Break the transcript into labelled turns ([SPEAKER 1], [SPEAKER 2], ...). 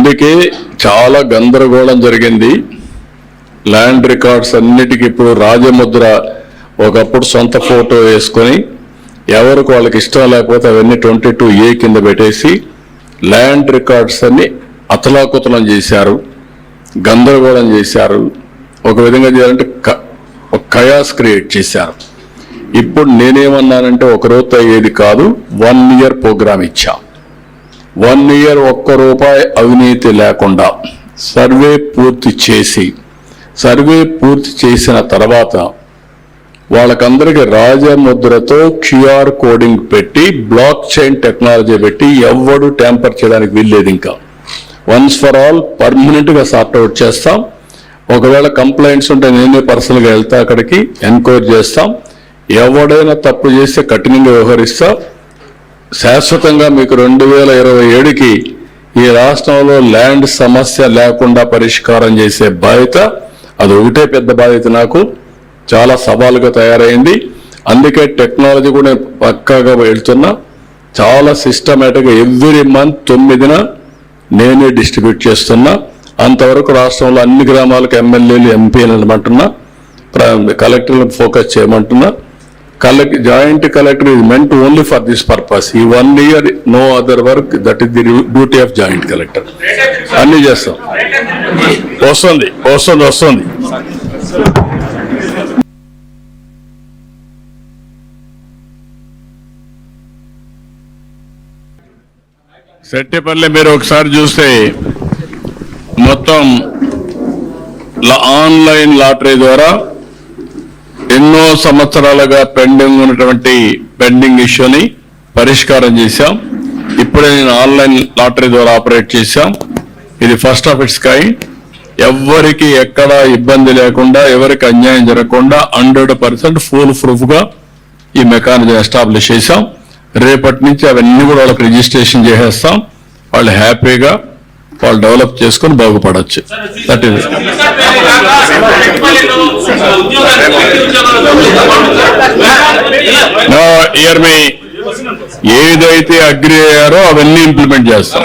[SPEAKER 1] అందుకే చాలా గందరగోళం జరిగింది. ల్యాండ్ రికార్డ్స్ అన్నిటికీ ఇప్పుడు రాజముద్ర ఒకప్పుడు సొంత ఫోటో వేసుకొని ఎవరికి వాళ్ళకి ఇష్టం లేకపోతే అవన్నీ 22A కింద పెట్టేసి ల్యాండ్ రికార్డ్స్ అన్ని అతలాకుతలం చేశారు, గందరగోళం చేశారు. ఒక విధంగా చేయాలంటే ఒక కయాస్ క్రియేట్ చేశారు. ఇప్పుడు నేనేమన్నానంటే ఒక రోజు అయ్యేది కాదు, 1 year ప్రోగ్రామ్ ఇచ్చా. 1 year ఒక్క రూపాయి అవినీతి లేకుండా సర్వే పూర్తి చేసిన తర్వాత వాళ్ళకందరికీ రాజముద్రతో QR కోడింగ్ పెట్టి బ్లాక్ చైన్ టెక్నాలజీ పెట్టి ఎవ్వడు ట్యాంపర్ చేయడానికి వీల్లేదు. ఇంకా వన్స్ ఫర్ ఆల్ పర్మనెంట్ గా సార్ట్అవుట్ చేస్తాం. ఒకవేళ కంప్లైంట్స్ ఉంటే నేనే పర్సనల్గా వెళ్తా, అక్కడికి ఎంక్వైరీ చేస్తాం. ఎవడైనా తప్పు చేస్తే కఠినంగా వ్యవహరిస్తా. శాశ్వతంగా మీకు 2027కి ఈ రాష్ట్రంలో ల్యాండ్ సమస్య లేకుండా పరిష్కారం చేసే బాధ్యత, అది ఒకటే పెద్ద బాధ్యత నాకు. చాలా సవాలుగా తయారైంది. అందుకే టెక్నాలజీ కూడా పక్కాగా వెళ్తున్నా. చాలా సిస్టమేటిక్గా ఎవ్రీ మంత్ 9న నేనే డిస్ట్రిబ్యూట్ చేస్తున్నా. అంతవరకు రాష్ట్రంలో అన్ని గ్రామాలకు ఎమ్మెల్యేలు ఎంపీలు అనమంటున్నా, కలెక్టర్లు ఫోకస్ చేయమంటున్నా. Joint collector is meant only for this purpose. ఈ 1 year no other work, that is the duty of joint collector. అన్ని చేస్తాం. వస్తుంది. సెట్టేపల్లి మీరు ఒకసారి చూస్తే మొత్తం ఆన్లైన్ లాటరీ ద్వారా ఎన్నో సంవత్సరాలుగా పెండింగ్ ఉన్నటువంటి పెండింగ్ ఇష్యూని పరిష్కారం చేశాం. ఇప్పుడే నేను ఆన్లైన్ లాటరీ ద్వారా ఆపరేట్ చేశాం. ఇది ఫస్ట్ ఆఫ్ ఇట్స్ కైండ్. ఎవరికి ఎక్కడ ఇబ్బంది లేకుండా, ఎవరికి అన్యాయం జరగకుండా 100% ఫుల్ ప్రూఫ్ గా ఈ మెకానిజం ఎస్టాబ్లిష్ చేశాం. రేపటి నుంచి అవన్నీ కూడా వాళ్ళకి రిజిస్ట్రేషన్ చేసేస్తాం. వాళ్ళు హ్యాపీగా వాళ్ళు డెవలప్ చేసుకుని బాగుపడచ్చు. దట్ ఈస్ ఇయర్ మీ ఏదైతే అగ్రి అయ్యారో అవన్నీ ఇంప్లిమెంట్ చేస్తాం.